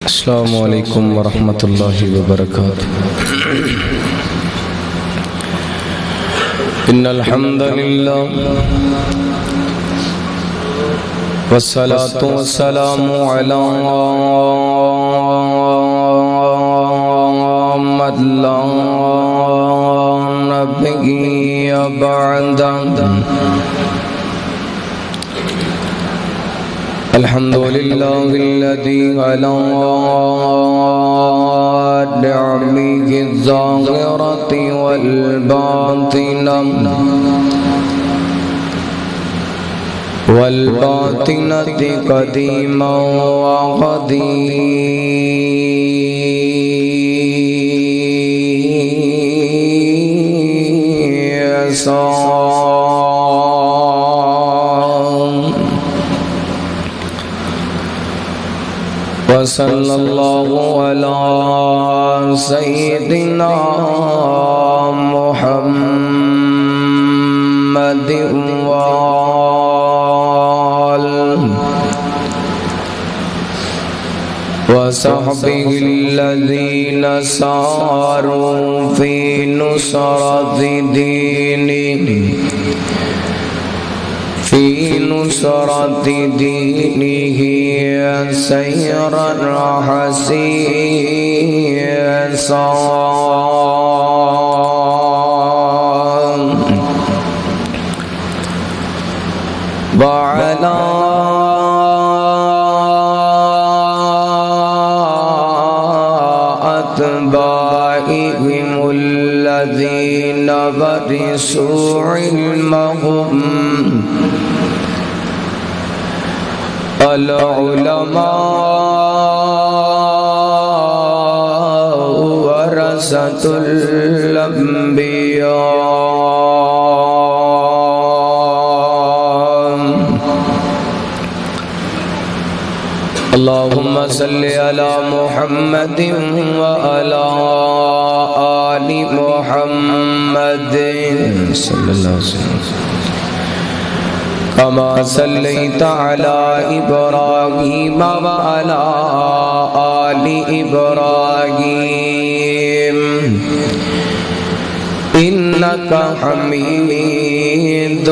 السلام علیکم ورحمۃ اللہ وبرکاتہ۔ ان الحمد للہ والصلاة والسلام علی من لا نبی بعدہ۔ الحمد للہ الذی علی نعمه الظاہرة والباطنة قدیما وحدیثا، وصلی اللہ علی سیدنا محمد وصحبہ الذین ساروا فی نصرۃ دینہ سیرا حسیسا، وعلی اتباعہم الذین ورثوا علمہم العلماء ورثۃ الانبیاء۔ اللہم صلی علی محمد وعلی آل محمد صلی اللہ علیہ وسلم، کما صلیت علی ابراہیم وعلی آل ابراہیم انک حمید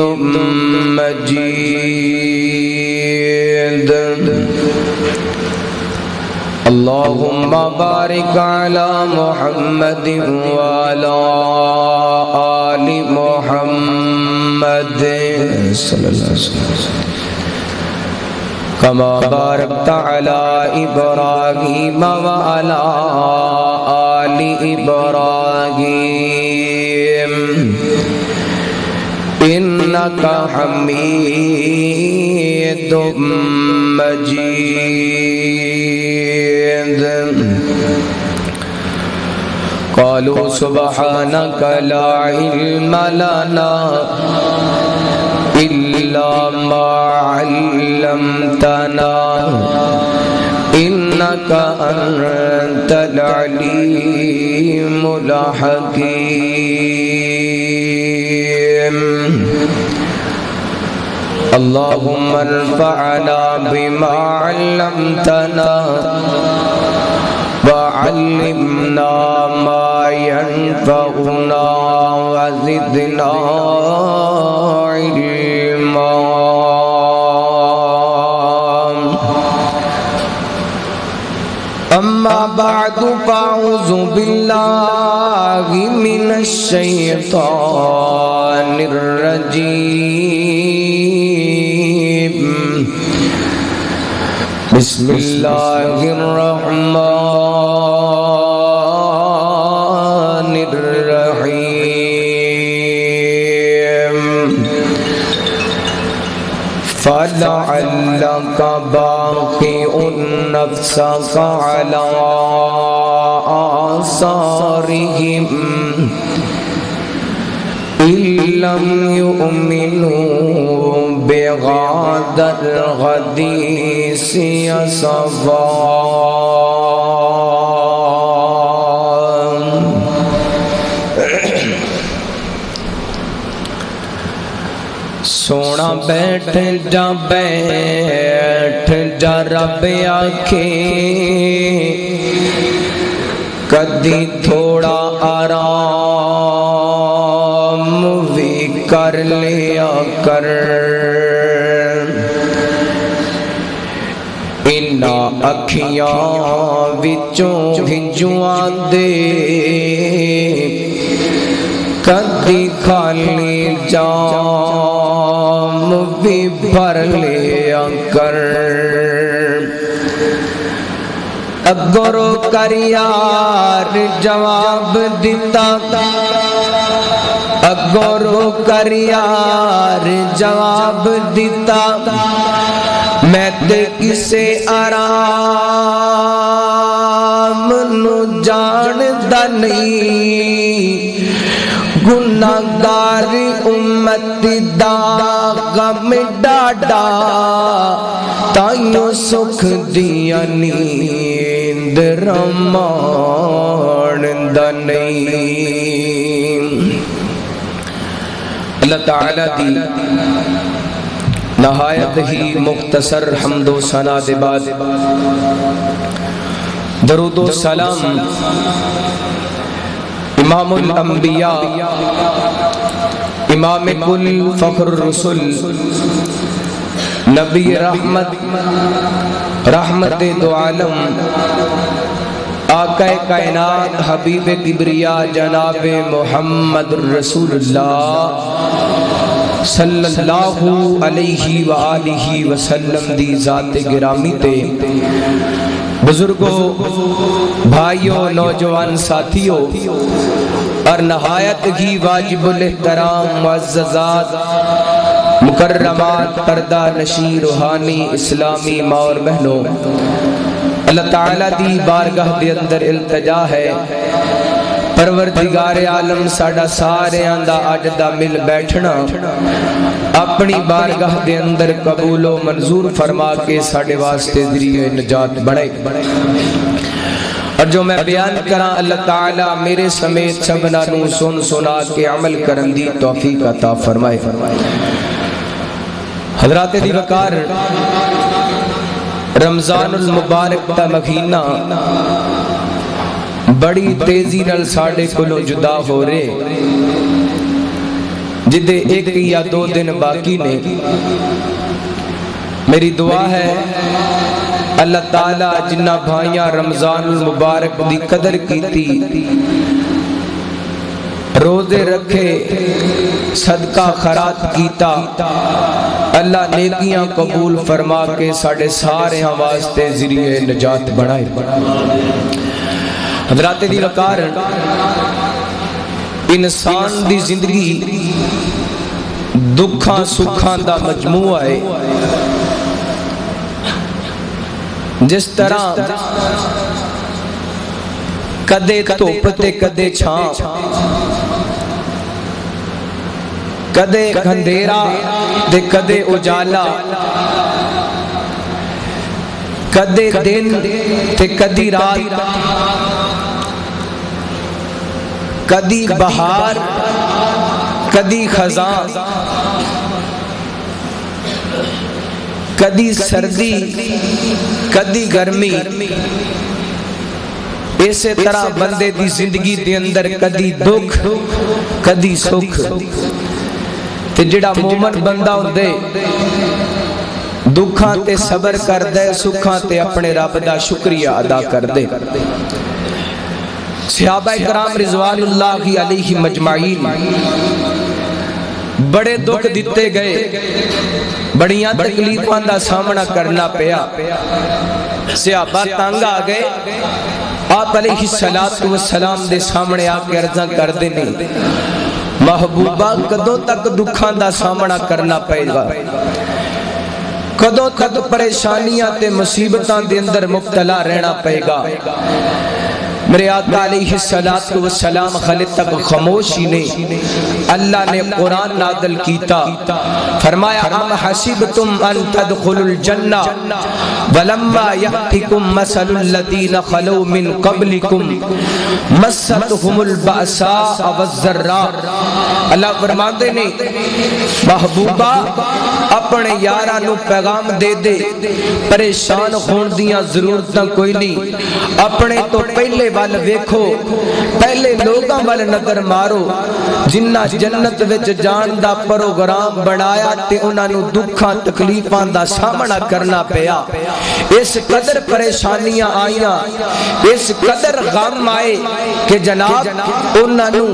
مجید۔ اللہم بارک علی محمد وعلی آل محمد صلی اللہ علیہ وسلم، کما بارکت علی ابراہیم وعلی آل ابراہیم انک حمید مجید۔ قالوا سبحانک لا علم لنا إلا ما علمتنا إنك أنت العليم الحكيم۔ اللهم انفعنا بما علمتنا وعلمنا ما ينفعنا وزدنا علما۔ اما بعد فاعوذ باللہ من الشیطان الرجیم، بسم اللہ الرحمن الرحیم۔ فلعلک باخع نفسک علی آثارہم إن لم يؤمنوا بهذا الحديث أسفا۔ سونا بیٹھ جا رب آکھے کدی تھوڑا آرام بھی کر لیا کر انہاں اکھیاں وچوں ہنجواں دے کدی خالی جام بھی بھر لیا کر اگرو کر یار جواب دیتا اگرو کر یار جواب دیتا میں تے کسے آرام نو جاندہ نہیں گناہگار امت دا غم ڈاڈا تائیوں سکھ دیا نیند رماندہ نہیں اللہ تعالیٰ دی نہایت ہی مختصر حمد و ثنا دے بعد درود و سلام امام الانبیاء امام کل فخر الرسل نبی رحمت رحمت دو عالم آقا کائنات حبیب کبریا جناب محمد رسول اللہ صلی اللہ علیہ وآلہ وسلم دی ذات گرامی تے بزرگوں بھائیوں نوجوان ساتھیوں اور نہایت ہی واجب الاحترام معززات مکرمات پردہ نشین روحانی اسلامی ماں اور بہنوں اللہ تعالیٰ دی بارگاہ دے اندر التجا ہے پروردگار عالم ساڑا سارے آندہ آجدہ مل بیٹھنا اپنی بارگاہ دے اندر قبول و منظور فرما کے ساڑے واسطے ذریعہ نجات بڑھے اور جو میں بیان کراں اللہ تعالیٰ میرے سمیت سبنا نو سن سنا کے عمل کرن دی توفیق عطا فرمائے حضرات دی وقار رمضان المبارک تا مہینہ بڑی تیزی نال ساڑے کلوں جدا ہو رہے جدے ایک یا دو دن باقی نے میری دعا ہے اللہ تعالیٰ جنہ بھائیاں رمضان المبارک دی قدر کی تھی روزے رکھے صدقہ خیرات کیتا اللہ نیکیاں قبول فرما کے ساڑے سارے ہم واسطے ذریعہ نجات بڑھائے حضرات دی وقار انسان دی زندگی دکھاں سکھاں دا مجموعہ ہے جس طرح کدے توپتے کدے چھاں کدے کھندیرا دے کدے اجالا کدے دن تے کدی رات کدی بہار کدی خزاں کدی سردی کدی گرمی اسی طرح بندے دی زندگی دے اندر کدی دکھ کدی سکھ تے جڑا مومن بندہ ہوندے دکھاں تے صبر کر دے سکھاں تے اپنے رب دا شکریہ ادا کر دے صحابہ کرام رضوان اللہ علیہ مجمعین بڑے دکھ دیتے گئے بڑیاں تکلیفاں دا سامنا کرنا پیا صحابہ تانگ آ گئے آپ علیہ السلام دے سامنے آ کے عرضاں کر دینے محبوبہ کدوں تک دکھاں دا سامنا کرنا پائے گا کدوں تک پریشانیاں تے مصیبتاں دے اندر مبتلا رہنا پائے گا میرے آقا علیہ السلام خالد تک خاموشی نے اللہ نے قرآن نازل کیتا فرمایا ام حسبتم ان تدخلوا الجنہ ولما یأتکم مثل الذین خلو من قبلکم مستهم البأساء والضراء اللہ فرماتے نے محبوبہ اپنے یارانو پیغام دے دے پریشان خون دیاں ضرورتاں کوئی نہیں اپنے تو پہلے وال ویکھو پہلے لوگاں وال نظر مارو جنہ جنت وچ جان دا پروگرام بنایا تے انہاں نوں دکھاں تکلیفاں دا سامنا کرنا پیا اس قدر پریشانیاں آئیاں اس قدر غم آئے کہ جناب انہاں نوں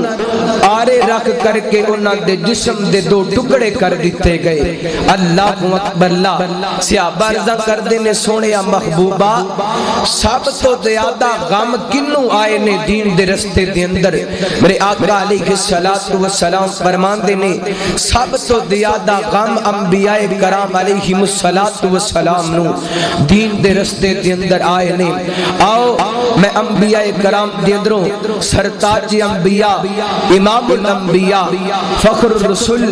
آرے رکھ کر کے انہاں دے جسم دے دو ٹکڑے کر دیتے گئے اللہ اکبر اللہ صحابہ رضا کر دینے سونیا محبوبہ سب تو زیادہ غم کنوں آئے نے دین دے رستے دے اندر میرے آقا علیہ السلام فرمان دینے سب تو زیادہ غم انبیاء کرام علیہ السلام نو دین دے رستے دے اندر آئے نے آؤ میں انبیاء کرام دے اندروں سرتاج انبیاء امام الانبیاء فخر الرسول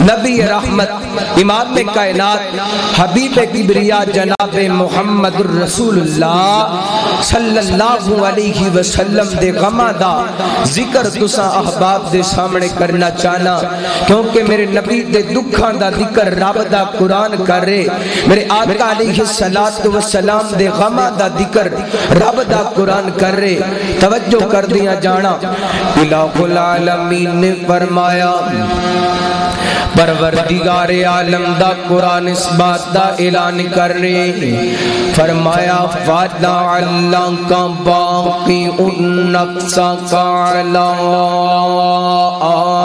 نبی رحمت امام کائنات حبیب کبریا جناب محمد الرسول اللہ صلی اللہ علیہ وسلم دے غمہ دا ذکر تسا احباب دے سامنے کرنا چاہنا کیونکہ میرے نبی دے دکھاں دا ذکر رب دا قرآن کر رہے میرے آقا علیہ السلام دے غمہ دا ذکر رب دا قرآن کر رہے توجہ کر دیا جانا الہ العالمین نے فرمایا پروردگار عالم دا قرآن اس بات دا اعلان کر رہے فرمایا فَلَعَلَّكَ بَاقِعٌ نَفْسَكَ عَلَىٰ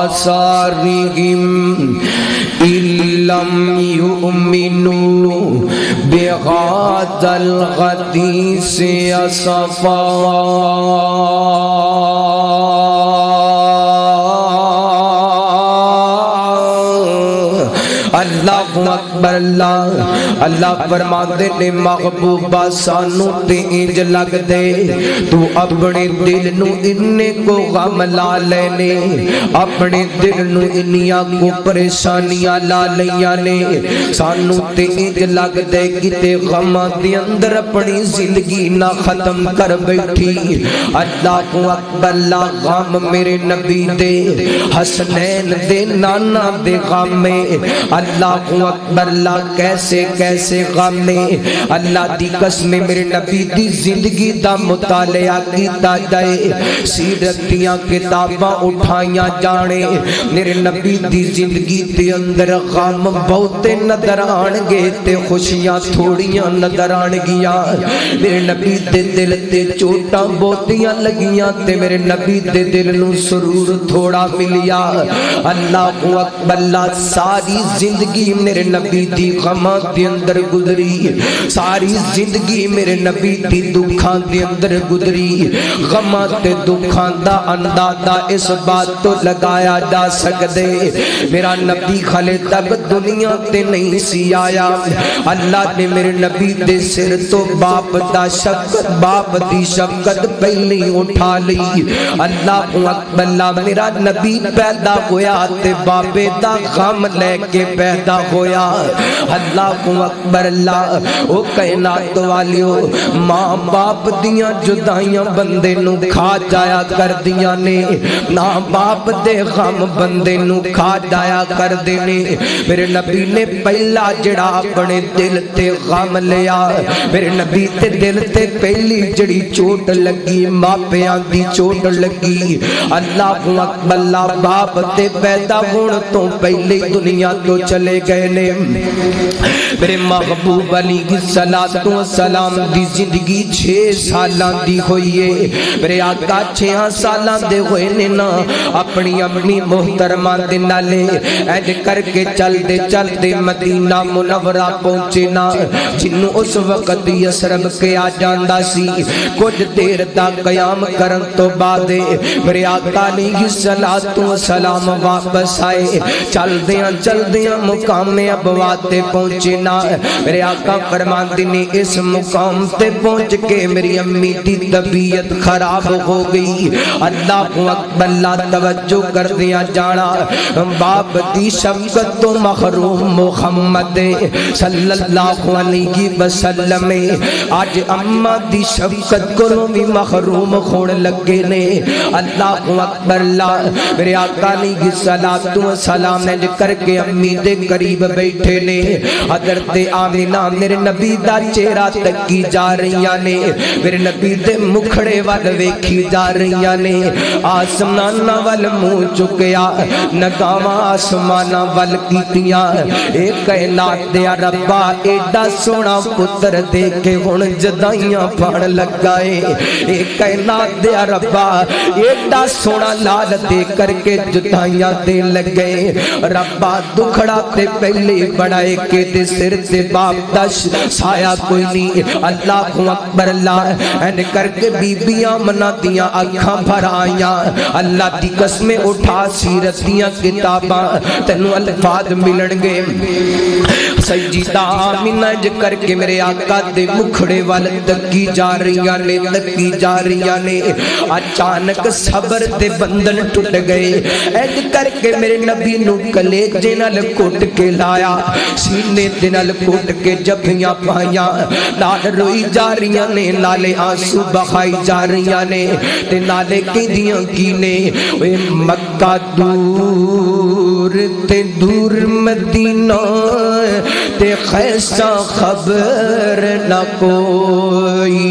آثَارِهِمْ إِن لَّمْ يُؤْمِنُوا بِهَٰذَا الْحَدِيثِ أَسَفًا اللہ اکبر اللہ اللہ فرماندے نے محبوبہ سانو تے انج لگ دے تو اپنے دل نو اننے کو غم لا لینے اپنے دل نو انیاں کو پریشانیاں لا لیاں نے سانو تے انج لگ دے کتے غم دے اندر اپنی زندگی نہ ختم کر بیٹھی اللہ اکبر اللہ غم میرے نبی دے حسنین دے نانا دے غم میں اللہ اکبر اللہ کیسے کیسے غم میں اللہ دی قسم میرے نبی دی زندگی دا مطالعہ کیتا جائے سیرت دیاں کتاباں اٹھائیاں جانے میرے نبی دی زندگی دے اندر غم بہتے نظر آنگے تے خوشیاں تھوڑیاں نظر آنگیاں میرے نبی دے دل تے چوٹاں بہتیاں لگیاں تے میرے نبی دے دل نو سرور تھوڑا ملیا اللہ اکبر اللہ ساری زندگی میرے نبی دی غماں دے اندر گزری ساری زندگی میرے نبی دی دکھاں دے اندر گزری غماں تے دکھاں دا اندازہ اس بات تو لگایا جا سکدے میرا نبی خلے تک دنیا تے نہیں سی آیا اللہ نے میرے نبی دے سر تو باپ دا شفقت باپ دی شفقت پہلی اٹھا لی اللہ اکبر اللہ میرا نبی پیدا ہویا تے بابے دا غم لے کے پیدا ہویا اللہ اکبر اللہ او کائنات والیو ماں باپ دیاں جدائیاں بندے نو کھا جایا کر دیاں نے ماں باپ دے غم بندے نو کھا جایا کر دینے میرے نبی نے پہلا جڑا اپنے دل تے غم لیا میرے نبی تے دل تے پہلی جڑی چوٹ لگی ماپیاں دی چوٹ لگی اللہ اکبر اللہ باپ تے پیدا ہون تو پہلے دنیا تو چلے گئے نے میرے محبوب علیہ السلام دی زندگی 6 سالاں دی ہوئی ہے میرے آقا 6 سالاں دے ہوئے نے نا اپنی امی محترمہ دے نالے اینج کر کے چل دے مدینہ منورہ پہنچے نا جنوں اس وقت یسرب کے آ جاندا سی کچھ دیر دا قیام کرن تو بعد میرے آقا علیہ السلام واپس آئے چل دیاں مقام ابوات تے پہنچے نا میرے آقا فرماندے نے اس مقام تے پہنچ کے میری امی دی طبیعت خراب ہو گئی اللہ اکبر اللہ توجہ کر دیا جانا باپ دی شفقت تو محروم محمد صلی اللہ علیہ وسلم آج اماں دی شفقت کو بھی محروم ہون لگے نے اللہ اکبر اللہ میرے آقا علیہ السلام نے کر کے امی دے قریب بیٹھے بیٹھے نے حضرت آمینہ میرے نبی دا چہرہ تکی جا رہیاں نے میرے نبی دے مکھڑے وال ویکھی جا رہیاں نے آسمانہ وال منہ چکیا نگاواں آسمانہ وال کیتیاں اے کائنات دیا ربا ایڈا سونا پتر دے کے ہن جدائیاں پھڑ لگائے اے کائنات دیا ربا ایڈا سونا لال دے کر کے جدائیاں دے لگے ربا دکھڑا تے پہلے بڑھائے کے تے سر تے باپ دا سایہ کوئی نہیں اللہ اکبر اللہ این کر کے بیبیاں منا دیاں آنکھاں بھر آیاں اللہ دی قسمیں اٹھا سیرت دیاں کتاباں تینوں الفاظ ملن گے سجدہ آمینہ کر کے میرے آقا دے مکھڑے وال تکی جا رہیاں نے تکی جا رہیاں نے اچانک صبر دے بندن ٹوٹ گئے ایڈ کر کے میرے نبی نو کلیجے نال کوٹ کے لایا سینے دے نال کوٹ کے جبھیاں پائیاں نال روئی جا رہیاں نے نالے آنسو بخائی جا رہیاں نے تے نالے کی دیاں کی نے اے مکہ دور تے دور مدینہ تے خیسا خبر نہ کوئی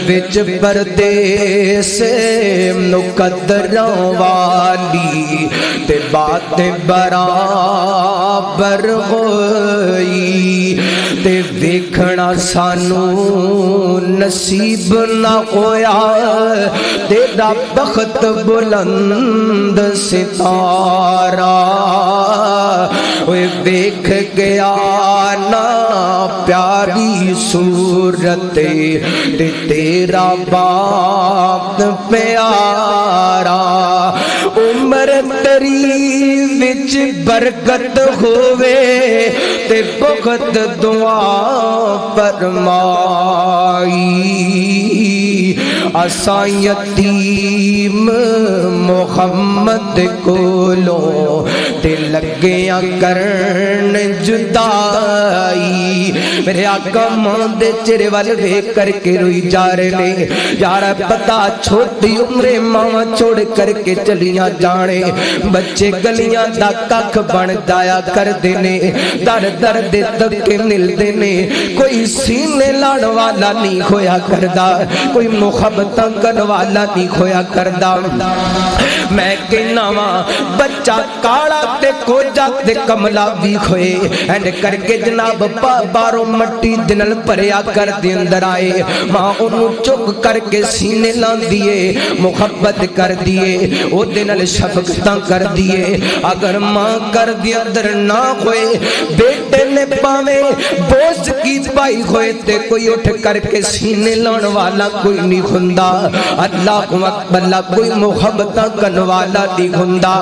وچ پردیس مقدراں والی تے بات برابر ہوئی تے ویکھنا سانو نصیب نہ ہویا تیرا بخت بلند ستارہ ویکھ گیا نا پیاری صورت تے تیرا باپ پیارا عمر تری وچ برکت ہوئے تے بخت دعا فرمائی اساں یتیم محمد کولوں تے لگیاں کرن جدائی میرے آقا ماں دے چہرے والے ویکھ کر کے روئی جا رہے نے یار پتا چھوٹی عمرے ماں چھوڑ کر کے چلیاں جانے بچے گلیاں دا ککھ بن جایا کر دینے در در دے دکے مل دینے کوئی سینے لاڑ والا نہیں ہویا کردا کوئی محبتاں کر والا نہیں ہویا کردا میں کہنا ماں بچہ کاڑا تے کوجا تے کملا بھی ہوئے اینڈ کر کے جناب باروں مٹی دنل پریا کر دے اندر آئے ماں انہوں چک کر کے سینے لان دیے محبت کر دیے او دنل شفقتاں کر دیے اگر ماں کر دی اندر نہ ہوئے بیٹے نے پاوے بوجھ کی پائی ہوئے تے کوئی اٹھ کر کے سینے لان والا کوئی نہیں ہندا اللہ اکبر اللہ کوئی محبتاں کن والا نہیں ہندا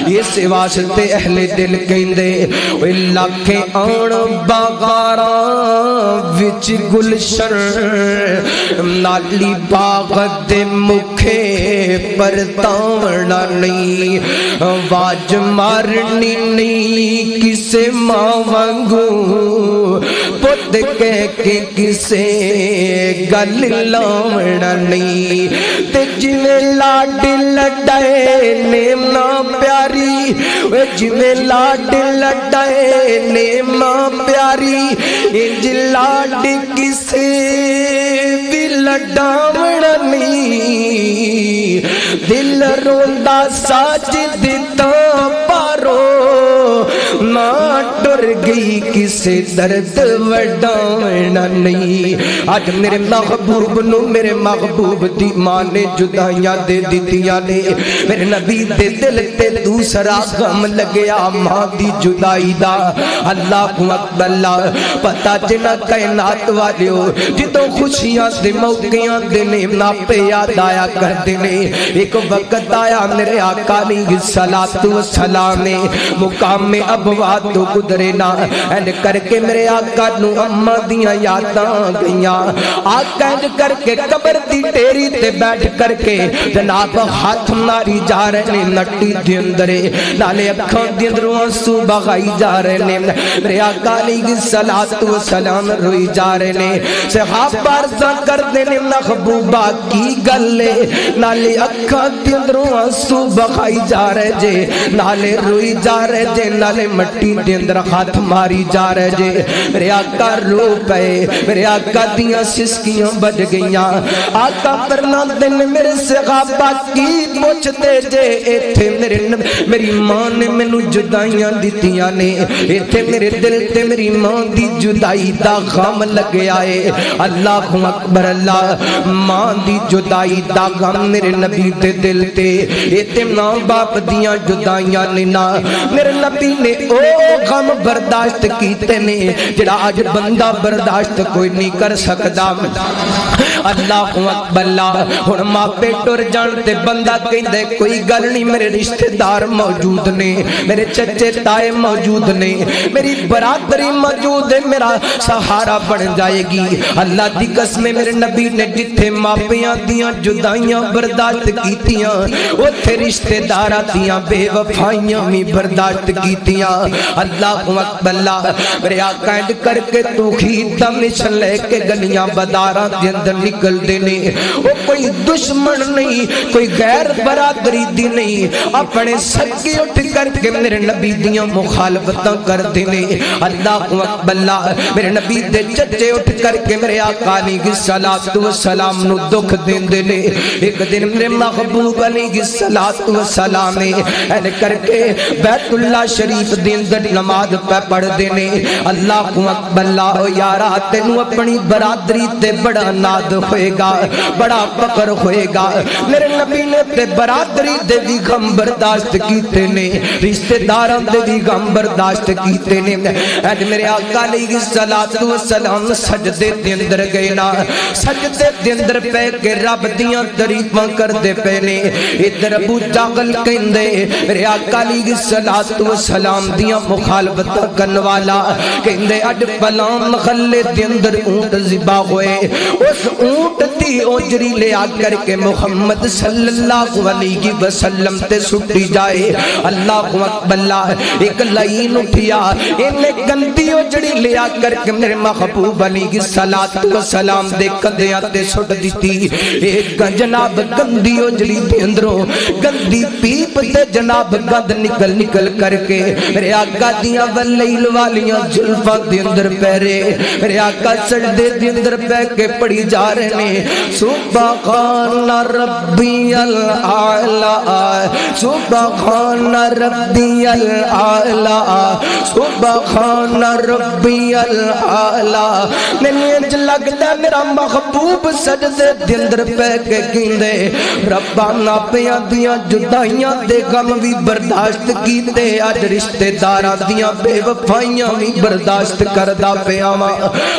یہ سے واسطے اہل دل کہندے اللہ کے آن باغاراں وچ گلشن نالی باغ دے مکھے پر تاوڑا نہیں واج مارنی نہیں کسے ماں وانگو پت کہہ کے کسے گل لاوڑا نہیں تے جویں لاڈ لڈائے نیمنا پیاری جویں لاڈ لڈائے نیمنا پیاری انج لاڈ کسے بھی لڈاوڑا نہیں دل روندا ساجد تاں پارو نہ ٹر گئی کسے درد وڈاونا نہیں آج میرے محبوب نو میرے محبوب دی ماں نے جدائیاں دے دیتیاں نے میرے نبی دے دل تے دوسرا غم لگیا ماں دی جدائی دا اللہ اکبر اللہ پتا جنہ کائنات والیو جتوں خوشیاں دے موقعیاں دے نہ پہ یاد آیا کر دینے ایک وقت آیا میرے آقا علیہ الصلوۃ والسلام نے مقام میں ابواب تو گزرے نا این کر کر کے میرے آقا نو اماں دیاں یاداں گئیاں آقا انج کر کے قبر دی ٹیری تے بیٹھ کر کے جناب ہاتھ ماری جا رہے نے نٹی دے اندرے نالے اکھاں دے اندروں آنسو بغائی جا رہے نے میرے آقا علیہ السلام روئی جا رہے نے صحابہ عرضاں کر دے نے محبوبہ کی گلے نالے اکھاں دے اندروں آنسو بغائی جا رہے جے نالے روئی جا رہے جے نالے مٹی دے اندر ہاتھ ماری جا رہے جے میرے آقا رو پئے میرے آقا دیاں سسکیاں بج گئیاں آقا فرما دن میرے صحابہ کی پوچھ دے جے ایتھے میری ماں نے مینوں جدائیاں دتیاں نے ایتھے میرے دل تے میری ماں دی جدائی دا غم لگیا ہے اللہ اکبر اللہ ماں دی جدائی دا غم میرے نبی دے دل تے ایتھے ماں باپ دیاں جدائیاں نے نا میرے نبی نے او غم برداشت کیتے نے جڑا آج بندہ برداشت کوئی نہیں کر سکدا اللہ اکبر اللہ ہن ماپے ٹر جان تے بندہ کہندے کوئی گل نہیں میرے رشتہ دار موجود نے میرے چچے تائے موجود نے میری برادری موجود ہے میرا سہارا بن جائے گی اللہ دی قسم میرے نبی نے جتھے ماپیاں دیاں جدائیاں برداشت کیتیاں اوتھے رشتہ داراں دیاں بے وفائیاں بھی برداشت کیتیاں اللہ اکبر اللہ میرے آقا انج کر کے تو خیدہ مشن لے کے گلیاں بداراں دے اندر نکل دینے وہ کوئی دشمن نہیں کوئی غیر برادری دی نہیں اپنے سچی اٹھ کر کے میرے نبی دیاں مخالفتاں کر دینے اللہ اکبر اللہ میرے نبی دے چچے اٹھ کر کے میرے آقا علیہ السلام نو دکھ دین دینے ایک دن میرے محبوب علیہ السلام نے این کر کے بیت اللہ شریف دین در نماز پہ پڑھ دینے اللہ اکبر اللہ یارا تینوں اپنی برادری تے بڑا ناد ہوئے گا بڑا فخر ہوئے گا میرے نبی نے تے برادری دے بھی غم برداشت کیتے نے رشتہ داراں دے بھی غم برداشت کیتے نے اج میرے آقا علیہ السلام سجدے دے اندر گئے نا سجدے دے اندر پہ کے رب دیاں تعریفاں کردے پے نے ادھر ابو جہل کہندے میرے آقا علیہ السلام دیاں مخالفتاں کرن والا کہندے اج فلاں محلے دے اندر اونٹ ذبح ہوئے اس اونٹ دی اوجری لے آ کر کے محمد صلی اللہ علیہ وسلم تے سٹی جائے اللہ اکبر اللہ ایک لائن اٹھیا انہیں گندی اوجری لے آ کر کے میرے محبوب علیہ السلام دے کندیاں تے سٹ دیتی ایک جناب گندی اوجری دے اندروں گندی پیپ تے جناب گند نکل کر کے میرے آقا دیاں ولیل والیاں زلفاں دے اندر پیرے میرے آقا سجدے دے اندر پہ کے پڑی جا رہے نے سبحان ربی الاعلی سبحان ربی الاعلی سبحان ربی الاعلی میں انج لگدا میرا محبوب سجدے دے اندر پہ کے کیندے ربانا پیاں دیاں جدائیاں دے غم بھی برداشت کیتے اج رشتہ داراں دیاں بے وفائیاں بھی برداشت کردا پیا وا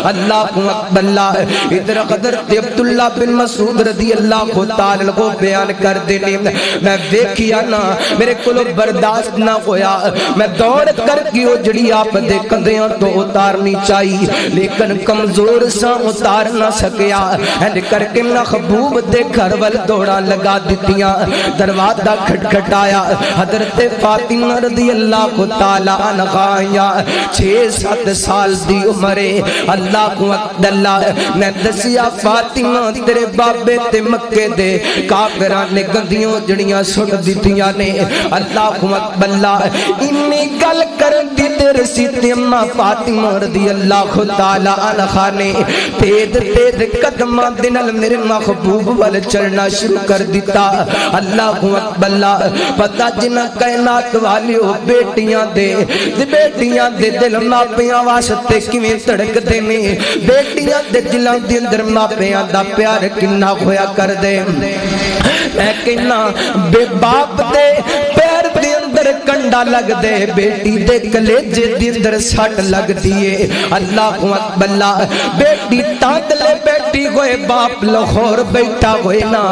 اللہ اکبر اللہ ادھر حضرت عبداللہ بن مسعود رضی اللہ تعالی کو بیان کر دینے میں ویکھیا نا میرے کولوں برداشت نہ ہویا میں دوڑ کر کے او جڑی آپ دے کندیاں تو اتارنی چاہیے لیکن کمزور سا اتار نہ سکیا اینڈ کر کے محبوب دے گھر ول دوڑا لگا دتیاں دروازہ کھٹکھٹایا حضرت فاطمہ رضی اللہ تعالی عنہا 6-7 سال دی عمر اللہ اکبر اللہ میں دسیا فاطمہ تیرے بابے تے مکے دے کافراں نے گندیاں جڑیاں سٹ دتیاں نے اللہ اکبر اللہ انی گل کرن دی تیرے سی اماں فاطمہ رضی اللہ تعالی عنہا نے تیز قدماں دے نال میرے محبوب ول چلنا شروع کر دیتا اللہ اکبر اللہ پتہ جنہ کائنات والیو بیٹیاں دے دل ماپیاں واسطے کیویں تڑکدے نے بیٹیاں دے دلاں دے اندر ماپیاں دا پیار کنا ہویا کر دے میں کہنا بے باپ دے پیر دے اندر کنڈا لگ دے بیٹی دے کلیجے دے اندر سٹ لگ دیئے اللہ اکبر اللہ بیٹی تاند لے بیٹی ہوئے باپ لاہور بیٹھا ہوئے نا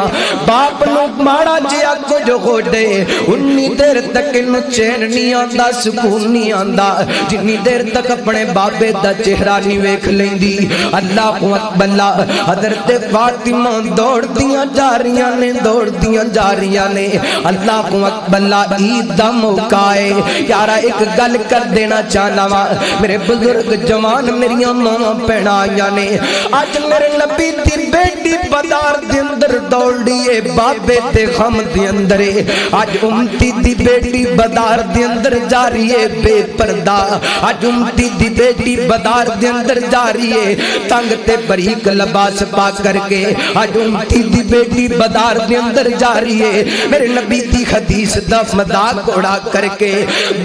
باپ نو ماڑا جیا کچھ ہو دے انی دیر تک انو چین نہیں آندا سکون نہیں آندا جنی دیر تک اپنے بابے دا چہرہ نہیں ویکھ لیندی اللہ اکبر اللہ حضرت فاطمہ دوڑ دیاں جا رہیاں نے اللہ اکبر اللہ عید دا موقع ہے یارا ایک گل کر دینا چاہنا وا میرے بزرگ جوان میریاں ماں پہنائیاں نے آج میرے نبی دی بیٹی بازار دے اندر دوڑ دیئے بابے تے غم دے اندر آج امتی دی بیٹی بازار دے اندر جا رہی ہے بے پردہ آج امتی دی بیٹی بازار دے اندر جا رہی ہے تنگ تے بریک لباس پا کر کے آج امتی دی بیٹی بازار دے اندر جا رہی ہے میرے نبی دی حدیث دا مذاق اڑا کر کے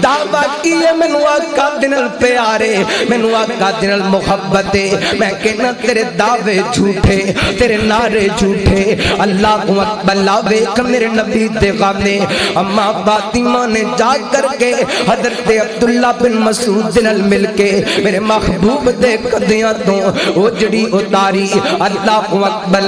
دعویٰ کیے مینو آقا دنل پیارے مینو آقا دنل محبت میں کہنا تیرے دعوے جھوٹے تیرے نعرے جھوٹے اللہ کو اکبر ویک میرے نبی دے غم نے اما فاطمہ نے جا کر کے حضرت عبداللہ بن مسعود دنل مل کے میرے محبوب دے قدیاں تو اجڑی اتاری اللہ کو اکبر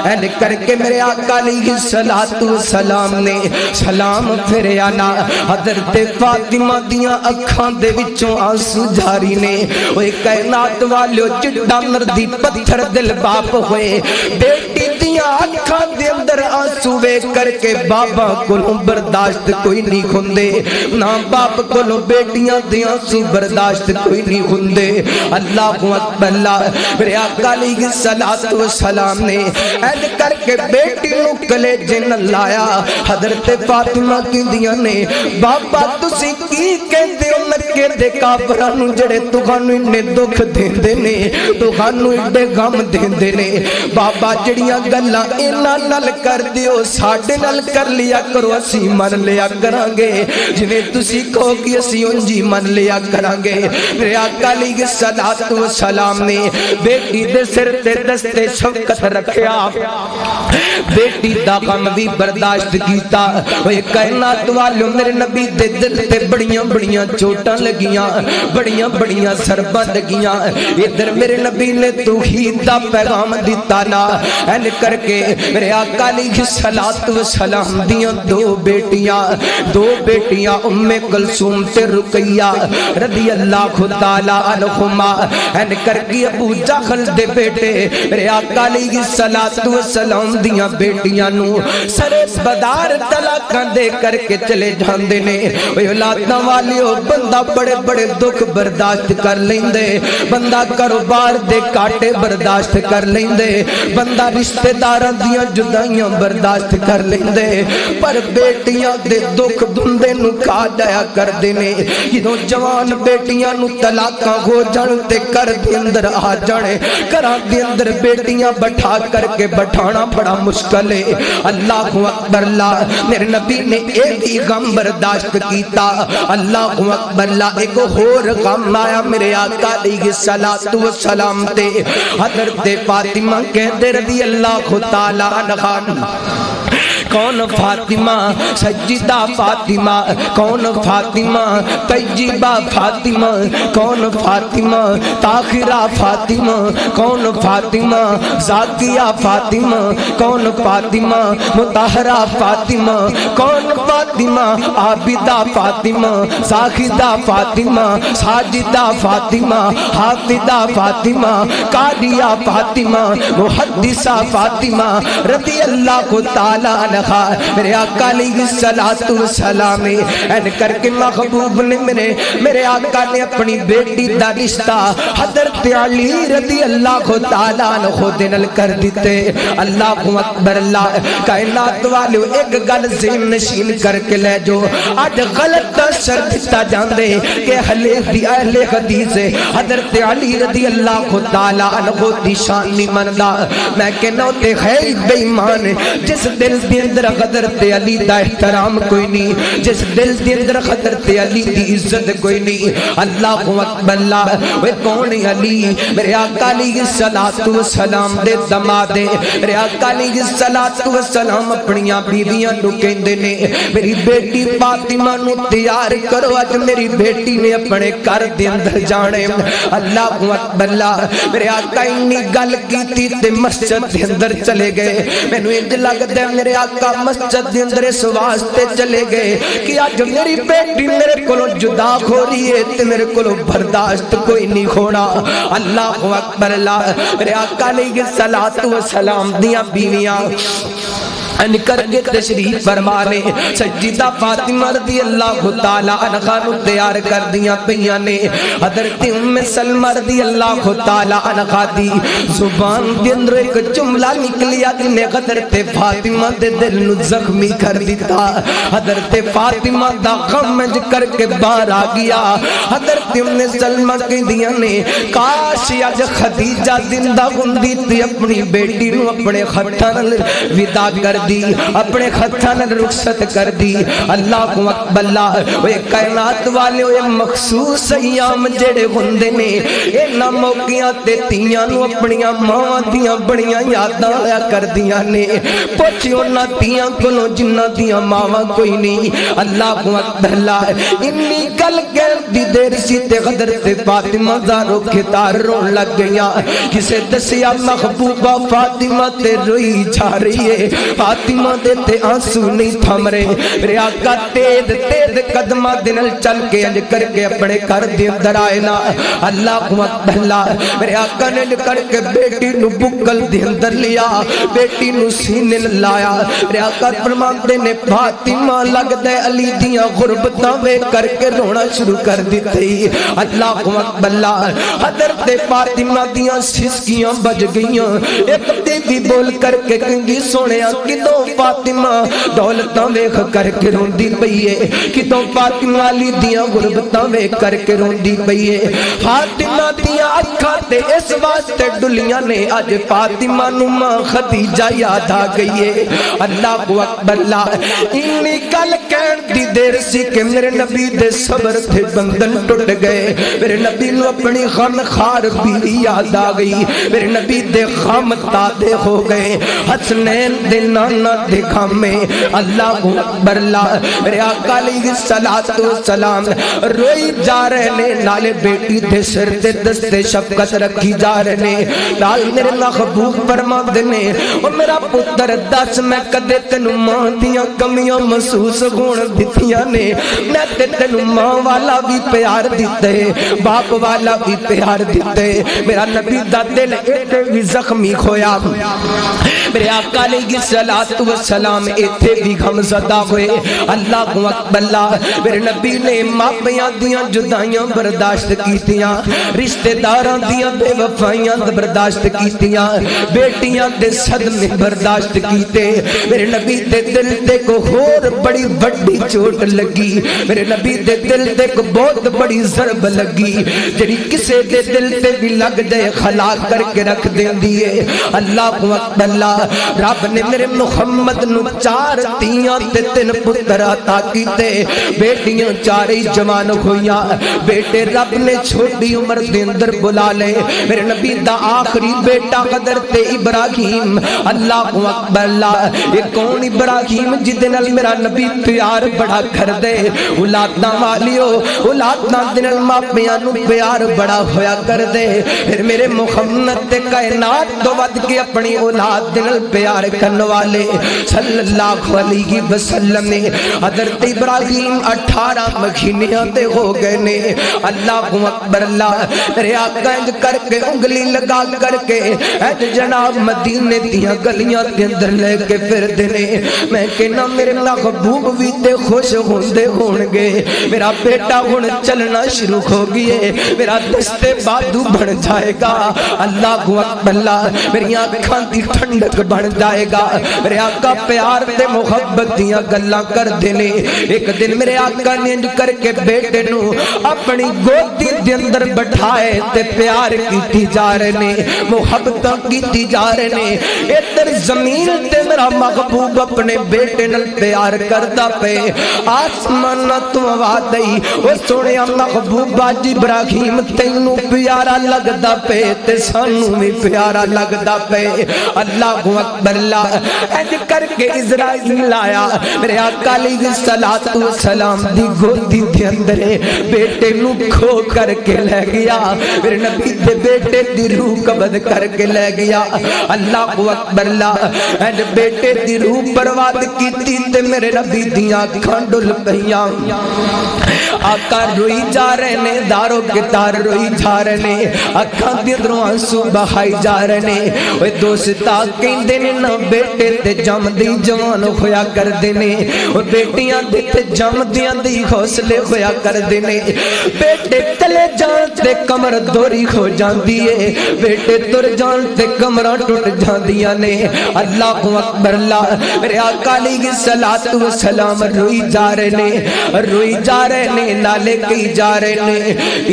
این کر کے میرے آقا علیہ السلام نے سلام پھر آنا حضرت فاطمہ دیاں اکھاں دے وچوں آنسو جاری نے اوے کائنات والیو جڈا مردی پتھر دل باپ ہوئے بیٹی دیاں اکھاں دے اندر آنسو ویکھ کر کے بابا کولوں برداشت کوئی نہیں کھندے نہ باپ کولوں بیٹیاں دیاں آنسو برداشت کوئی نہیں کھندے اللہ اکبر اللہ میرے آقا علیہ السلام نے ایڈ کر کے بیٹی نو کلے جن لایا حضرت فاطمہ کی دیاں نے بابا تسی کی کہتے ہو مکے دے کافرانو جڑے تخانو انہیں دکھ دیندے نے تخانو انہیں غم دیندے نے بابا جڑیاں گلاں انہاں نال کر دیو ساڈے نال کر لیا کرو اسی من لیا کرانگے جنہیں تسی کہو کہ اسی انجی من لیا کرانگے میرے آقا علیہ السلام نے بیٹی دے سر تے دستے شفقت رکھیا بیٹی دا غم بھی برداشت کیتا وہ کائنات والو میرے نبی دے دل تے بڑیاں بڑیاں چوٹاں لگیاں بڑیاں سرباں لگیاں ادھر میرے نبی نے توحید دا پیغام دیتا نا این کر کے میرے آقا علیہ السلام دیاں دو بیٹیاں ام کلثوم تے رقیہ رضی اللہ تعالی عنہما این کر کے ابو جہل دے بیٹے میرے آقا علیہ السلام دیاں بیٹیاں نو سرے بدار طلاقاں دے کر کے چلے جاندے نے اوے اولاداں والیو بندہ بڑے بڑے دکھ برداشت کر لیندے بندہ کاروبار دے کاٹے برداشت کر لیندے بندہ رشتہ داراں دیاں جدائیاں برداشت کر لیندے پر بیٹیاں دے دکھ دندے نو کھا جایا کر دینے جدوں جوان بیٹیاں نو طلاقاں ہو جان تے کر دے اندر آ جانے کراں دے اندر بیٹیاں بٹھا کر کے بٹھانا بڑا مشکل ہے اللہ اکبر اللہ میرے نبی نے ایک ہی غم برداشت کیتا اللہ اکبر اللہ ایک اور غم آیا میرے آقا علیہ السلام تے حضرت فاطمہ کہتے رضی اللہ تعالی عنہا کون فاطمہ سجدہ فاطمہ کون فاطمہ طیبہ فاطمہ کون فاطمہ طاہرہ فاطمہ کون فاطمہ زاکیہ فاطمہ کون فاطمہ مطہرہ فاطمہ کون فاطمہ عابدہ فاطمہ زاہدہ فاطمہ ساجدہ فاطمہ حافظہ فاطمہ قاریہ فاطمہ محدثہ فاطمہ رضی اللہ تعالی عنہ میرے آقا علیہ السلام نے این کر کے محبوب نے میرے آقا نے اپنی بیٹی دا رشتہ حضرت علی رضی اللہ تعالیٰ عنہ دنل کر دیتے اللہ اکبر اللہ کائنات والو ایک گل ذہن نشین کر کے لے جو آج غلط اثر دیتا جاندے کہ اہل حدیث حضرت علی رضی اللہ تعالیٰ عنہ دی شان نہیں مندا میں کہنا ہوتے خیر بے ایمان جس دل دین اندر حضرت علی دا احترام کوئی نہیں، جس دل دے اندر حضرت علی دی عزت کوئی نہیں۔ اللہ اکبر اللہ، وہ کون علی؟ میرے آقا علیہ السلام دے دماد، میرے آقا علیہ السلام اپنیاں بیویاں نو کہندے نے میری بیٹی فاطمہ نو تیار کرو، اج میری بیٹی نے اپنے گھر دے اندر جانے۔ اللہ اکبر اللہ، میرے آقا انی گل کیتی تے مسجد دے اندر چلے گئے۔ مینوں انج لگدا ہے میرے آقا مسجد دے اندر اس واسطے چلے گئے کہ اج میری بیٹی میرے کولوں جدا ہو رہی ہے تے میرے کولوں برداشت کوئی نہیں ہونا۔ اللہ اکبر اللہ، میرے آقا علیہ السلام دیاں بیویاں ان کر کے تشریف فرمانے سیدہ فاطمہ رضی اللہ تعالی عنہا نو تیار کر دیاں پیاں نے۔ حضرت ام سلمہ رضی اللہ تعالی عنہا دی زبان دے اندر ایک جملہ نکلیا جن نے حضرت فاطمہ دے دل نو زخمی کر دیتا۔ حضرت فاطمہ دا غم کر کے باہر آ گیا۔ حضرت ام سلمہ کہندیاں نے کاش اج خدیجہ زندہ ہوندی تے اپنی بیٹی نو اپنے ہتھاں نال ودا کر دی، اپنے ہتھاں نال رخصت کر دی۔ اللہ اکبر اللہ، اے کائنات والے اے مخصوص ایام جڑے ہوندے نے انہاں موقعاں تے تیاں نو اپنیاں ماواں دیاں بڑیاں یاداں آیا کردیاں نے۔ پوچھ انہاں تیاں کولوں جنہاں دیاں ماواں کوئی نہیں۔ اللہ اکبر اللہ، انی گل کہن دی دیر سی تے حضرت فاطمہ زارو کھتار رون لگ گئیاں۔ کسے دسیا محبوبہ فاطمہ تے روئی جا رہی ہے، فاطمہ دے تے آنسو نہیں تھم رہے۔ میرے آقا تیز قدمہ دنل چل کے انج کر کے اپنے گھر دے اندر آئے نا۔ اللہ اکبر اللہ، میرے آقا نے کر کے بیٹی نو بکل دے اندر لیا، بیٹی نو سینے لایا۔ میرے آقا فرماندے نے فاطمہ لگ دے علی دیاں غربتاں وے کر کے رونا شروع کر دیتی۔ اللہ اکبر اللہ، حضرت فاطمہ دیاں سسکیاں بج گئیاں۔ ایک بھی بول کر کے کہندی سونیا کدوں فاطمہ دولتاں ویکھ کر کے روندی پئی ہے، کدوں فاطمہ علی دیاں غربتاں ویکھ کر کے روندی پئی ہے۔ فاطمہ دیاں اکھاں تے اس واسطے ڈلیاں نے اج فاطمہ نو ماں خدیجہ یاد آ گئی ہے۔ اللہ اکبر اللہ، انی گل کہن دی دیر سی کہ میرے نبی دے صبر تھے بندن ٹوٹ گئے۔ میرے نبی نو اپنی غم خار بیوی یاد آ گئی، میرے نبی دے غم تادے ہو گئے، حسنین دے نانا دے غم میں۔ اللہ اکبر اللہ، میرے آقا علیہ السلام روئی جا رہے نے، نالے بیٹی دے سر تے دستے شفقت رکھی جا رہے نے، نال میرے محبوب فرماندے نے او میرا پتر دس میں کدے تینوں ماں دیاں کمیاں محسوس ہون دتیاں نے؟ میں تے تینوں ماں والا بھی پیار دتے، باپ والا بھی پیار دتے۔ میرا نبی دا دل ایتھے بھی زخمی ہویا، میرے آقا علیہ السلام ایتھے بھی غم زدہ ہوئے۔ اللہ اکبر اللہ، میرے نبی نے ماپیاں دیاں جدائیاں برداشت کیتیاں، رشتہ داراں دیاں بے وفائیاں برداشت کیتیاں، بیٹیاں دے صدمے برداشت کیتے۔ میرے نبی دے دل تے کو ہور بڑی بڑی چوٹ لگی، میرے نبی دے دل تے کو بہت بڑی ضرب لگی، جڑی کسے دے دل تے بھی لگ جائے خلا کر کے رکھ دیں دیئے۔ اللہ اکبر اللہ، رب نے میرے محمد نو 4 تیاں تے 3 پتر عطا کیتے، بیٹیاں 4 ہی جوان ہویاں، بیٹے رب نے چھوٹی عمر دے اندر بلا لے۔ میرے نبی دا آخری بیٹا حضرت ابراہیم۔ اللہ اکبر اللہ، یہ کون ابراہیم جدے نال میرا نبی پیار بڑا کر دے؟ اولاداں والیو، اولاداں دے نال ماپیاں نو پیار بڑا ہویا کر دے۔ پھر میرے محمد تے کائنات تو ود کے اپنی اولاد دے نال پیار کرن والے صلی اللہ علیہ وسلم نے حضرت ابراہیم 18 مہینیاں تے ہو گئے نے۔ اللہ اکبر اللہ، میرے آقا انج کر کے انگلی لگا کر کے اج جناب مدینے دیاں گلیاں دے اندر لے کے پھر دینے۔ میں کہنا میرے محبوب بھی تے خوش ہوندے ہون گے، میرا بیٹا ہن چلنا شروع ہو گئے، میرا دستے بادو بن جائے گا۔ اللہ اکبر اللہ، میری آنکھاں دی ٹھنڈک بن جائے گا، میرے آقا پیار تے محبت دیاں گلاں کر دینے. ایک دن میرے آقا نے انج کر کے بیٹے نو اپنی گودی دے اندر بٹھائے تے پیار کیتی جا رہے نے, محبتاں کیتی جا رہے نے. ادھر زمین تے میرا محبوب اپنے بیٹے نال پیار کردا پے. آسمان تو آواز آئی, او سونیا محبوب اج ابراہیم تینوں پیارا لگدا پے تے سانوں بھی پیارا لگدا پے. اللہ اکبر. اللہ اج کر کے اسرائیل آیا میرے آقا علیہ السلام دی گودی دے اندر بیٹے نو کھو کر کے لے گیا. میرے نبی دے بیٹے دی روح قبض کر کے لے گیا. اللہ اکبر. اللہ اج بیٹے دی روح برباد کیتی تے میرے نبی دیاں اکھاں ڈل پئیاں. آقا روئی جا رہے نے, دارو کے تار روئی جا رہے نے, اکھاں دے اندروں آنسو بہائی جا رہے نے. اوے دوستا کہندے نے نا بیٹے تے جمدی جوان ہویا کر دینے, او بیٹیاں دے تے جمدیاں دی حوصلے ہویا کر دینے. بیٹے چلے جان تے کمر دوری ہو جاندی ہے, بیٹے تر جان تے کمراں ٹوٹ جاندیاں نے. اللہ اکبر. اللہ میرے آقا علیہ السلام روئی جا رہے نے, روئی جا رہے نے, نالے کئی جا رہے نے.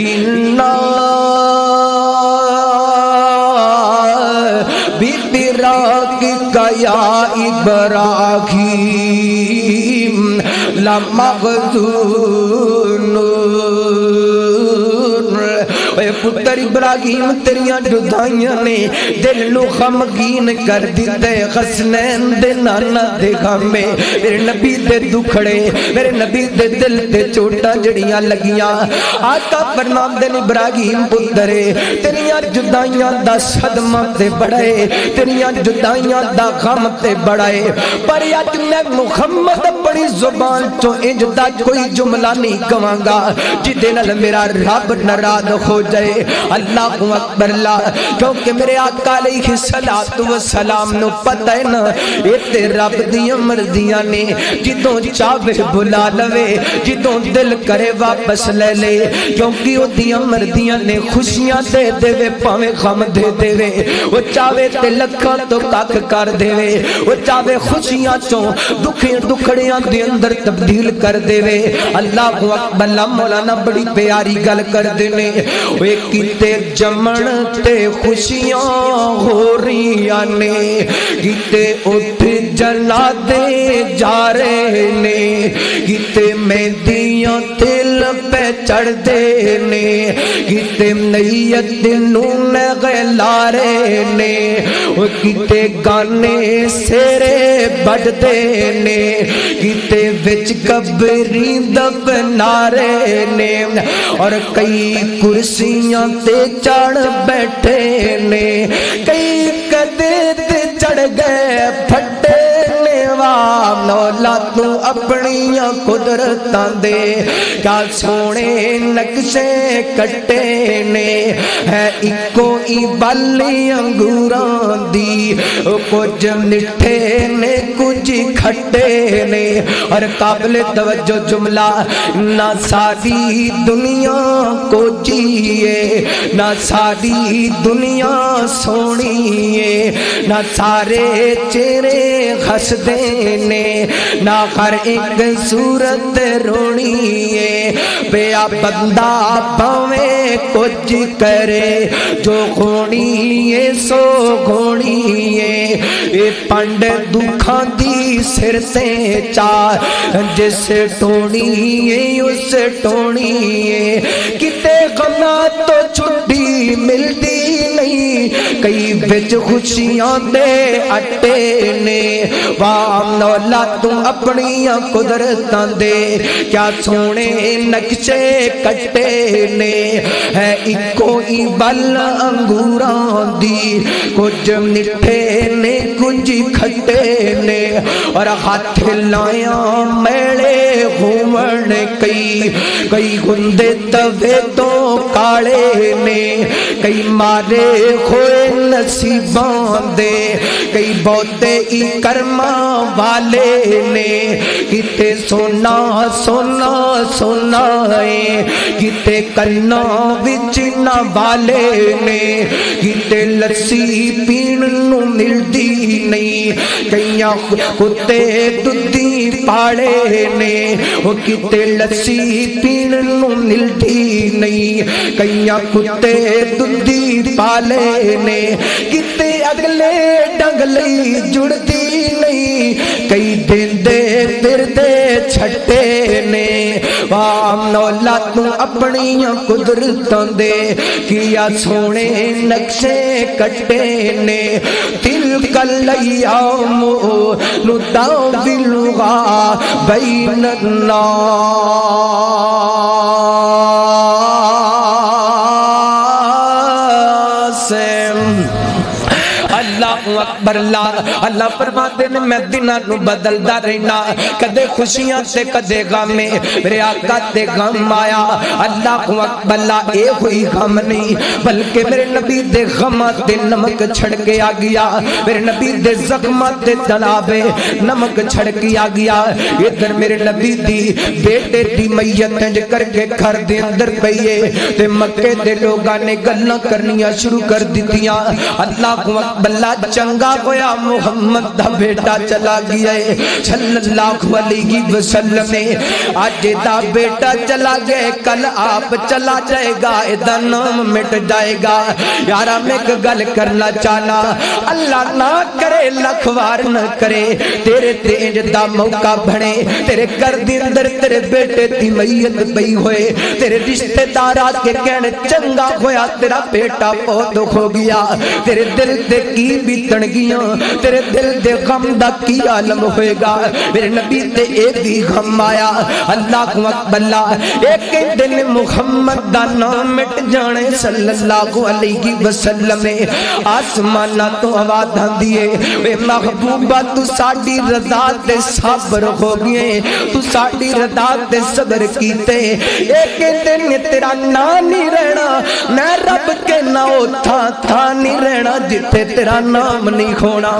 اِنَّا بِفِرَاقِكَ يَا إِبْرَاهِيمُ لَمَحْزُونٌ. اے پتر ابراہیم تیریاں جدائیاں نے دل نو غمگین کر دیتے. حسنین دے نانا دے غم میں میرے نبی دے دکھڑے, میرے نبی دے دل تے چوٹا جڑیاں لگیاں. آقا فرماندے نے ابراہیم پترے تیریاں جدائیاں دا صدمہ تے بڑھے, تیریاں جدائیاں دا غم تے بڑھے, پر اج میں محمد بڑی زبان تو انج دا کوئی جملہ نہیں کہاں گا جدے نال میرا رب ناراض ہو جائے. اللہ اکبر. اللہ کیونکہ میرے آقا علیہ السلام نو پتہ ہے نا اے تے رب دیاں مرضیاں نے, جدوں چاہے بلا لوے, جدوں دل کرے واپس لے لے, کیونکہ او دیاں مرضیاں نے. خوشیاں دے دے وے پاویں غم دے دے وے, او چاہے تے لکھاں تو کک کر دے وے, او چاہے خوشیاں چوں دکھڑیاں دے اندر تبدیل کر دے وے. اللہ اکبر. مولانا بڑی پیاری گل کر دے نے, اے کیتے جمن تے خوشیاں ہو رہیاں نے, کیتے اٹھ جنازے جا رہے نے, کیتے مہندیاں تل پہ چڑھ دے نے, کیتے نیت نون غلا رہے نے, کیتے گانے سیرے بڑھ دے نے, کیتے وچ قبری دفنا رہے نے, اور کئی کرسیاں تے چڑھ بیٹھے نے, کئی کدے تے چڑھ گئے پھٹے نے. مولا تو اپنیاں قدرتاں دے کیا سونے نقشے کٹے نے, ہے اکو ای بالی انگوراں دی, کچھ مٹھے نے کچھ کھٹے نے. اور قابل توجہ جملہ, نہ ساری دنیا کو جیے, نہ ساری دنیا سونی ہے, نہ سارے چہرے ہسدے نے, نہ ہر ایک صورت رونی ہے. بیا بندہ پاویں کچھ کرے, جو گھونی ہے سو گھونی ہے. اے پنڈ دکھاں دی سر سے چار, جس ٹونی ہے اس ٹونی ہے. کتے غمہ تو چھٹی ملتی نہیں, کئی بچ خوشیاں دے اٹے نے. واہ مولا تو اپنی قدرتاں دے کیا سونے نقشے کٹے نے, ہے اکو ای بل انگوراں دی, کچھ مٹھے نے کچھ کھٹے نے. اور ہاتھ لائیاں میڑے گھومن کئی, کئی گندے توے تو کالے نے, کئی مارے ہوئے نصیباں دے کئی بہتے ای کرماں والے نے کتے سونا سونا سونا ہے کتے کرنا وچ نہ والے نے کتے لسی پین نو ملدی نہیں کئیاں کتے دودھی پاڑے نے وہ کتے لسی پین نو ملدی نہیں کئیاں کتے دودھی پالے نے کتے اگلے ڈنگلی جڑدی نہیں کئی دن دے پھر دے چھٹے نے واہ مولا تو اپنی قدرتاں دے کیا سونے نقشے کٹے نے تلک الایام نداولھا بین الناس اللہ اکبر اللہ فرماتے نے میں دنوں نو بدلدا رہنا کدے خوشیاں تے کدے غم میرے آقا تے غم آیا اللہ اکبر اللہ اے ہوئی غم نہیں بلکہ میرے نبی دے غماں تے نمک چھڑ کے آ گیا میرے نبی دے زخماں تے تنابے نمک چھڑ کے آ گیا ادھر میرے نبی دی بیٹے دی میت انج کر کے گھر دے اندر پئیے تے مکے دے لوگاں نے گلاں کرنیاں شروع کر دتیاں اللہ اکبر اللہ چنگا ہویا محمد دا بیٹا چلا گیا ہے صلی اللہ علیہ وسلم آج دا بیٹا چلا گیا کل آپ چلا جائے گا ادھا نام مٹ جائے گا یارا میں ایک گل کرنا چاہنا اللہ نہ کرے لکھوار نہ کرے تیرے تینج دا موقع بھنے تیرے گھر دی اندر تیرے بیٹے دی میت پئی ہوئے تیرے رشتہ دارات کے کہنے چنگا ہویا تیرا بیٹا بہت ہو گیا تیرے دل دے کی بھی تنگیاں تیرے دل دے غم دا کی عالم ہوئے گا میرے نبی تے ایک بھی غم آیا اللہ اکبر اللہ ایک دن محمد دا نام مٹ جانے صلی اللہ علیہ وسلم آسمانہ تو آواز آندی ہے اے محبوبہ تو ساڑی رضا تے صبر ہو گئے تو ساڑی رضا تے صبر کیتے ایک دن تیرا نام نہیں رہنا میں رب کے ناؤ تھا نہیں رہنا جتے تیرا نام نہیں کھونا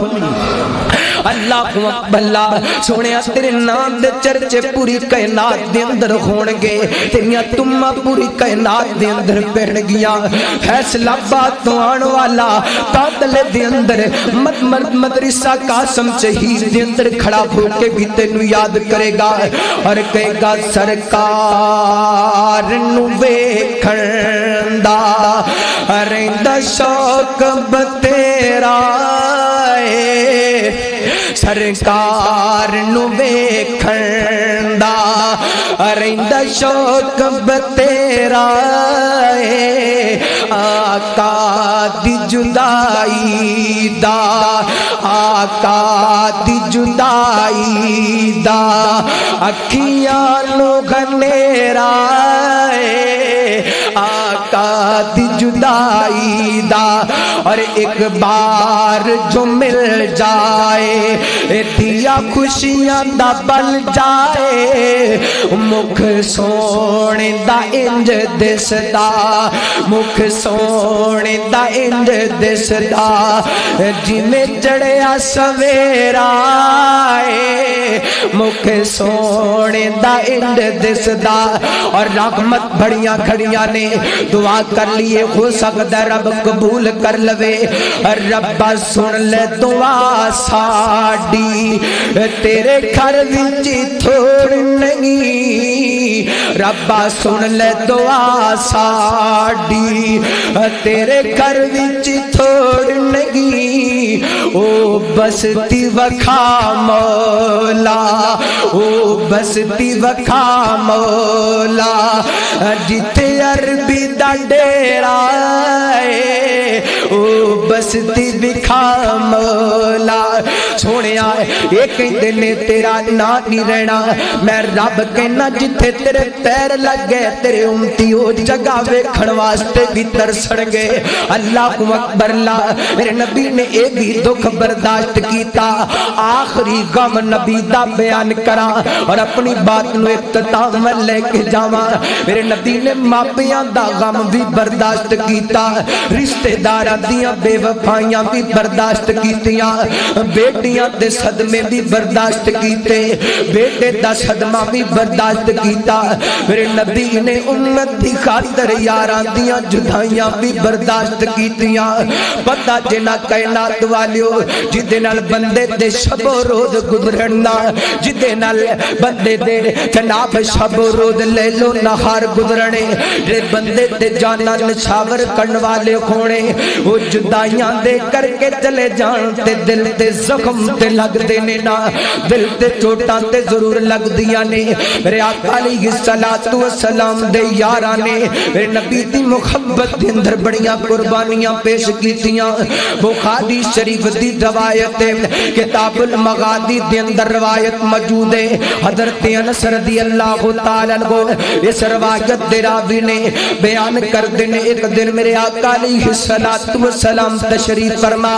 اللہ اکبر اللہ سونیا تیرے نام دے چرچے پوری کائنات دے اندر ہون گے تیریاں تمہ پوری کائنات دے اندر پہن گیا فیصلہ بات تو آن والا تادلے دے اندر مدرسہ قاسم شہید دے اندر کھڑا ہو کے بھی تینو یاد کرے گا اور کہے گا سرکار نو ویکھندا رہندا شوق بتیرا سرکار نو ویکھندا رہندا شوق بتیرا آقا دی جدائی دا آقا دی جدائی دا اکھیاں نو گھنیرا آقا دی جدائی دا اور ایک بار جو مل جائے دیا خوشیاں دا بل جائے مکھ سونے دا انج دسدا مکھ سونے دا انج دسدا جنہیں چڑھیا سویرا مکھ سونے دا انج دسدا اور رحمت بڑیاں کھڑیاں نے دعا کر لیے ہو سکتا رب قبول کر لوے ربا سن لے دعا ساڑی تیرے گھر وچ تھوڑ نہیں ربا سن لے دعا ساڑی تیرے گھر وچ تھوڑ نہیں او بستی وکھا مولا او بستی وکھا مولا جتے عربی دا ڈیرا او بستی وکھا مولا سونیا ایک دن تیرا نا نہیں رہنا میں رب کہنا جتے تیرے پیر لگ گئے تیرے امتی ہو جگہ ویکھن واسطے بھی ترسڑ گئے اللہ اکبر اللہ میرے نبی نے ایک بھی دکھ برداشت برداشت کیتا آخری غم نبی دا بیان کرا اور اپنی بات نو اختتام لے کے جاواں میرے نبی نے ماپیاں دا غم بھی برداشت کیتا رشتہ داراں دیاں بے وفائیاں بھی برداشت کیتیاں بیٹیاں دے صدمے بھی برداشت کیتے بیٹے دا صدمہ بھی برداشت کیتا میرے نبی نے امت دی خاطر یاراں دیاں جدائیاں بھی برداشت کیتیاں پتہ جنا کائنات والیو جدے نال بندے دے شب و روز گزرنا جدے نال بندے دے جناب شب و روز لیلو نہار گزرنے جے بندے تے جانا نشاور کرن والے کھونے وہ جدائیاں دے کر کے چلے جان تے دل تے زخم تے لگ دینے نا دل تے چوٹاں تے ضرور لگ دیا نے میرے آقا علیہ السلام دے یارانے میرے نبی دی محبت دے اندر بڑیاں قربانیاں پیش کیتیاں بخاری شریف دی روایت کتاب المغازی دے اندر روایت موجود ہے حضرت انس رضی اللہ تعالیٰ عنہ اس روایت دے راوی نے بیان کر دینے ایک دن میرے آقا علیہ السلام تشریف فرما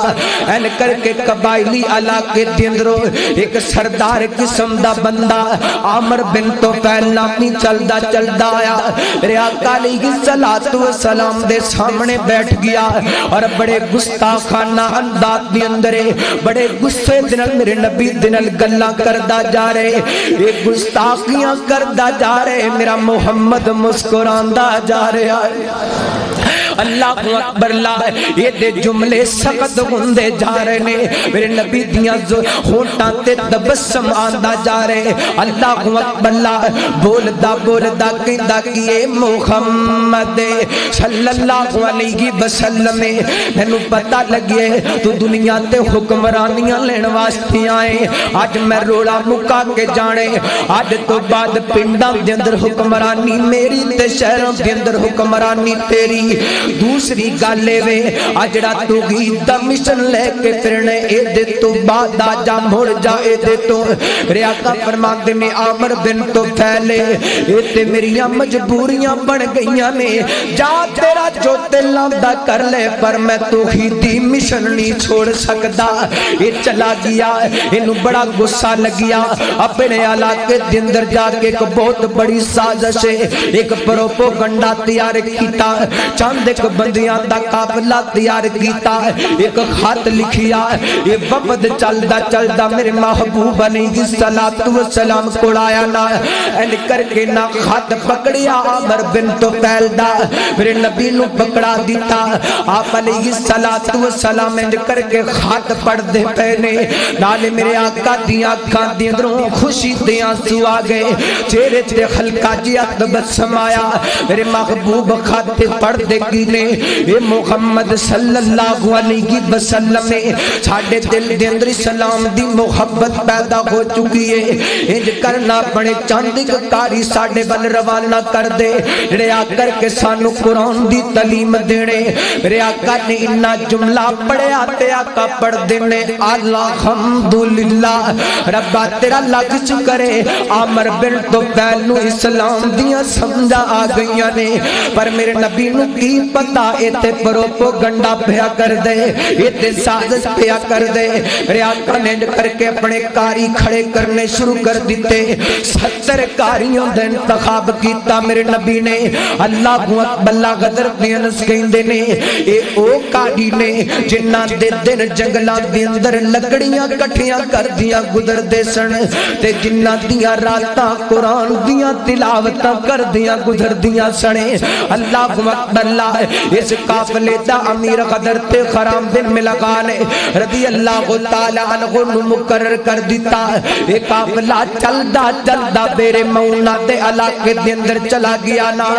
این کر کے قبائلی علاقے دے اندروں ایک سردار قسم دا بندہ عامر بن طفیل نامی چلدا آیا میرے آقا علیہ السلام دے سامنے بیٹھ گیا اور بڑے گستاخانہ انداز دے اندر بڑے غصے دنال میرے نبی دنال گلاں کردا جا رہے ایک گستاخیاں کردا جا رہے میرا محمد مسکراندا جا رہا ہے اللہ اکبر لا یہ دے جملے سخت ہوندے جا رہے نے میرے نبی دیاں ہونٹاں تے تبسم آندا جا رہے اللہ اکبر لا بولدا کہندا کہ اے محمد صلی اللہ علیہ وسلم مینوں پتہ لگے تو دنیا تے حکمرانیاں لین واسطے آئے اج میں رولا مکا کے جانے اج تو بعد پنڈاں دے اندر حکمرانی میری تے شہراں دے اندر حکمرانی تیری دوسری گالے وے اجڑا تو گی دا مشن لے کے پھرنے اے دے تو بعد آجا مڑ جا اے دے تو میرے آقا فرماتے نے عامر بن طفیل اے تے میریاں مجبوریاں بن گئیاں نے جا تیرا جو دل آندا کر لے پر میں تو ہی دی مشن نہیں چھوڑ سکدا اے چلا گیا انہوں بڑا غصہ لگیا اپنے علاقے دے اندر جا کے ایک بہت بڑی سازش ایک پروپوگنڈا تیار کیتا چاند ایک بندیاں دا قافلہ تیار کیتا ایک خط لکھیا یہ وفد چلدا میرے محبوب علیہ السلام کو آیا نا این کر کے نا خط پکڑیا عامر بن طفیل دا میرے نبی نو پکڑا دیتا آپ علیہ السلام این کر کے خط پڑھ دے پہنے نالے میرے آقا دیاں کھان دی اندروں خوشی دیاں سو آگئے چہرے تے خلقہ جیا تبسم آیا میرے محبوب خط پڑھ دے گینے اے محمد صلی اللہ علیہ وسلم ساڑھے دل دے اندر اسلام دی محبت پیدا ہو چکی ہے انج کرنا پڑے چاندک کاری ساڑھے بل روانہ کر دے رے آ کر کے سانو قرآن دی تعلیم دینے رے آقا نے انہا جملہ پڑھے آتے آقا پڑھ دینے الحمدللہ ربا تیرا لگ چکرے عامر بن طفیل نو اسلام دیا سمجھا آ گئیاں نے پر میرے نبی نو کی پتا ایتے پروپوگنڈا پیا کر دے ایتے سازش پیا کر دے میرے آقا نے کر کے اپنے کاری کھڑے کرنے شروع کر دیتے 70 کاریوں دے انتخاب کیتا میرے نبی نے اللہ بلا غدر دینس کہندے نے اے او کاری نے جنہ دے دن جنگلان دے اندر لکڑیاں کٹھیاں کر دیا گزر دے سن تے جنہ دیا راتا قرآن دیا تلاوتاں کر دیا گزر دیا سنے اللہ اکبر اللہ اس قافلے دا امیر قدر تے خرام بن ملغان رضی اللہ تعالی عنہ مقرر کر دیتا ایک قافلہ چلدا بیرے مونا دے علاقے دے اندر چلا گیا نا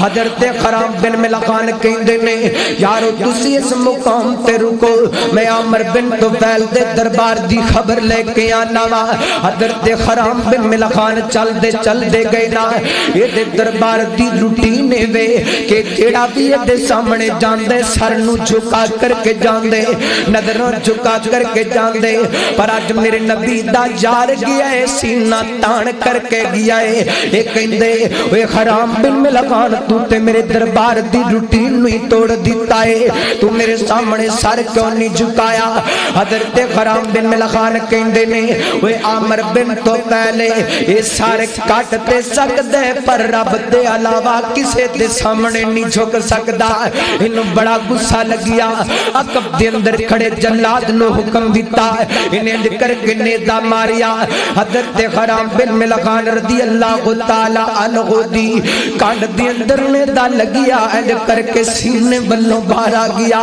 حضرت خرام بن ملغان کہندے نے یارو تسی اس مقام تے رکو میں عامر بن طفیل دے دربار دی خبر لے کے آنا وا حضرت خرام بن ملغان چل دے گئے نا یہ دے دربار دی روٹینے وے کہ جیڑا بھی دے سامنے جاندے سر نو جھکا کر کے جاندے نظروں جھکا کر کے جاندے پر آج میرے نبی دا یار گیا ہے سینہ تان کر کے گیا ہے اے کہندے اے حرام بن ملغان تو تے میرے دربار دی روٹین نوی توڑ دیتا ہے تو میرے سامنے سر کیوں نہیں جھکایا حضرت حرام بن ملغان کہندے نے اے عامر بن تو پہلے اے سارے کاٹتے سکدے پر رب دے علاوہ کسے دے سامنے نہیں جھک سکدا انہوں بڑا غصہ لگیا عقب دے اندر کھڑے جلاد نو حکم دیتا انہیں کر کے نیدہ ماریا حضرت حرام بن ملغان رضی اللہ تعالی عنہ دی کانڈ دے اندر نیدہ لگیا اینڈ کر کے سینے بلوں بارا گیا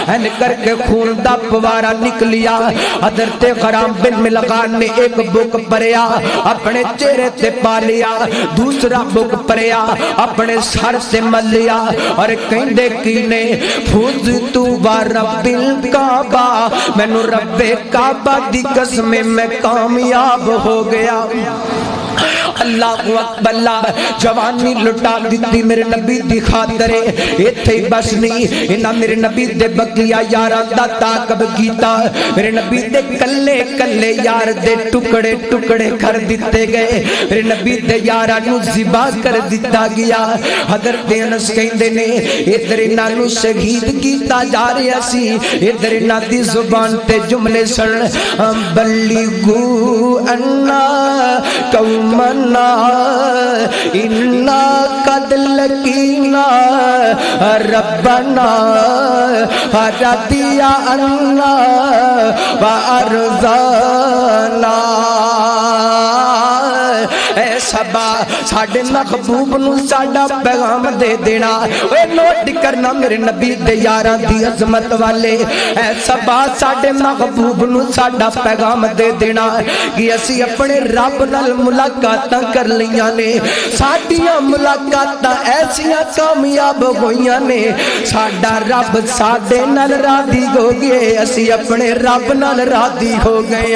اینڈ کر کے خون دا پوارا نکلیا حضرت حرام بن ملغان نے ایک بک پریا اپنے چہرے تے پالیا دوسرا بک پریا اپنے سر سے ملیا اور کہندے کینے فوز تو رب الکعبہ میں نو رب کعبہ دی قسم میں کامیاب ہو گیا اللہ اکبر اللہ جوانی لٹا دیتی میرے نبی دی خاطرے ایتھے بس نہیں انہاں میرے نبی دے بقیہ یاران دا تاقب کیتا میرے نبی دے کلے کلے یار دے ٹکڑے ٹکڑے کر دیتے گئے میرے نبی دے یارانو زبا کر دیتا گیا حضرت انس کہندے نے ادھر انہاں شہید کیتا جا رہا سی ادھر انہاں دی زبان تے جملے سن بلغو انا قومن انا قد لقینا ربنا رضی عنا وارضانا اے سبا ساڑھے محبوب نو ساڑھا پیغام دے دینا اے نوٹ کرنا میرے نبی دے یاران دی عظمت والے اے سبا ساڑھے محبوب نو ساڑھا پیغام دے دینا کہ اسی اپنے رب نال ملاقاتاں کر لیاں نے ساڑھیاں ملاقاتاں ایسیاں کامیاب ہویاں نے ساڑھا رب ساڑھے نال راضی ہو گئے اسی اپنے رب نال راضی ہو گئے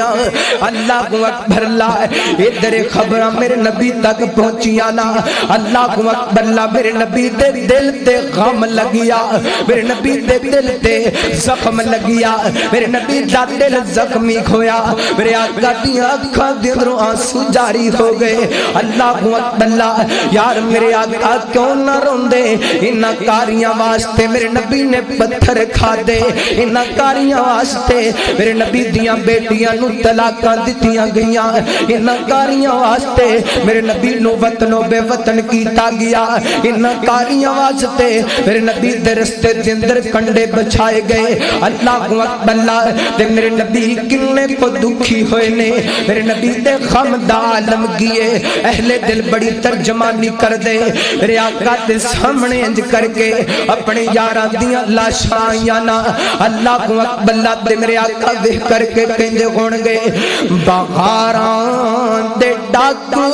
اللہ اکبر اللہ ادھر خبرہ میرے نبی تک پہنچیا نا اللہ اکبر اللہ میرے نبی دے دل تے غم لگیا میرے نبی دے دل تے زخم لگیا میرے نبی دا دل زخمی کھویا میرے آقا دی آنکھاں دے اندروں آنسو جاری ہو گئے اللہ اکبر اللہ یار میرے آقا کیوں نہ روندے انہاں کاریاں واسطے میرے نبی نے پتھر کھا دے انہاں کاریاں واسطے میرے نبی دیاں بیٹیاں نو طلاقاں دتیاں گئیاں انہاں کاریاں واسطے میرے نبی نو وطن و بے وطن کیتا گیا انہاں کاریاں واسطے میرے نبی دے رستے دے اندر کنڈے بچھائے گئے اللہ اکبر اللہ تے میرے نبی کنے کو دکھی ہوئے نے میرے نبی دے غم دا عالم کیے اہل دل بڑی ترجمانی کر دے میرے آقا دے سامنے انج کر کے اپنے یاران دیاں لاشاں آئیاں نا اللہ اکبر اللہ تے میرے آقا دیکھ کر کے کہندے ہون گے بغاراں دے ڈاکو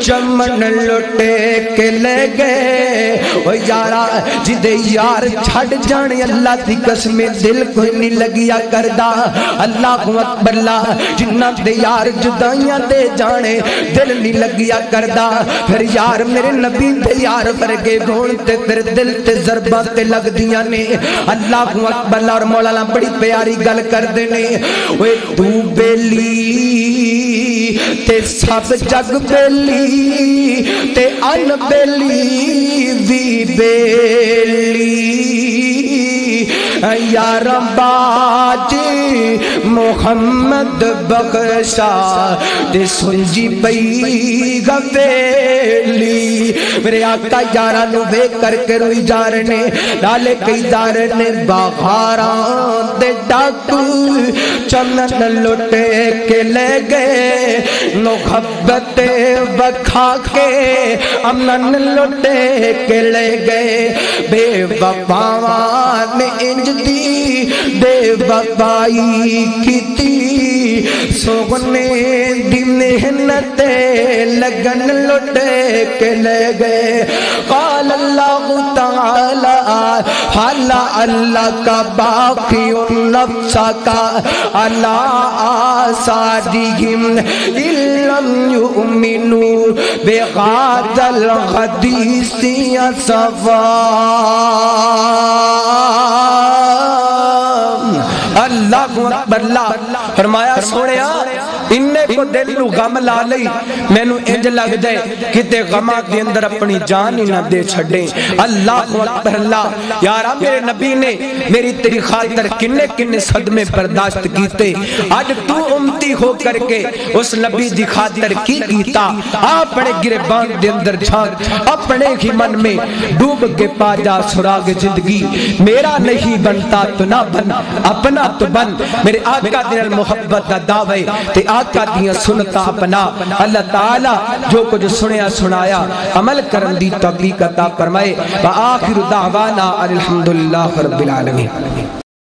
چمن لٹے کے لے گئے او یارا جدے یار چھڑ جانے اللہ دی قسم دل کوئی نہیں لگیا کردہ اللہ اکبر اللہ جنہ دے یار جدائیاں دے جانے دل نہیں لگیا کردہ پھر یار میرے نبی دے یار فرگے گھونتے پھر دل تے ضربات تے لگ دیاں نے اللہ اکبر اللہ اور مولانا بڑی پیاری گل کر دینے اوے تو بیلی تے سب جگ بیلی تے ان بیلی وی بیلی یا رباجی محمد بخشا تے سنجی پئی گویلی میرے آقا یارانو بے کر کے روئی جارنے ڈالے کئی دارنے بغاراں دے ڈاکو چمن لٹے کے لے گئے محبت بکھا کے امن لٹے کے لے گئے بے وفاوان انج دی بے وفائی کی سونے دی محنت لگن لٹے کے لے گئے قال اللہ تعالی حالا اللہ کا باقی نفس کا علی آثارہم ان لم یؤمنوا بہذا الحدیث اسفا اللہ اکبر اللہ فرمایا سونیا انہیں کو دل نو غم لا لئی مینوں انج لگ جائے کتے غماں دے اندر اپنی جان ہی نہ دے چھڑیں اللہ اکبر اللہ یارا میرے نبی نے میری تیری خاطر کنے کنے صدمے برداشت کیتے آج تو امتی ہو کر کے اس نبی دی خاطر کی کیتا اپنے گریبان دے اندر جھانک اپنے ہی من میں ڈوب کے پا جا سراغ زندگی میرا نہیں بنتا تو نہ بن اپنا تو بن میرے آقا دین محبت دا دعوے تے آقا دیا سنتا اپنا اللہ تعالی جو کچھ سنیا سنایا عمل کرن دی توفیق عطا فرمائے وآخر دعوانا الحمدللہ رب العالمین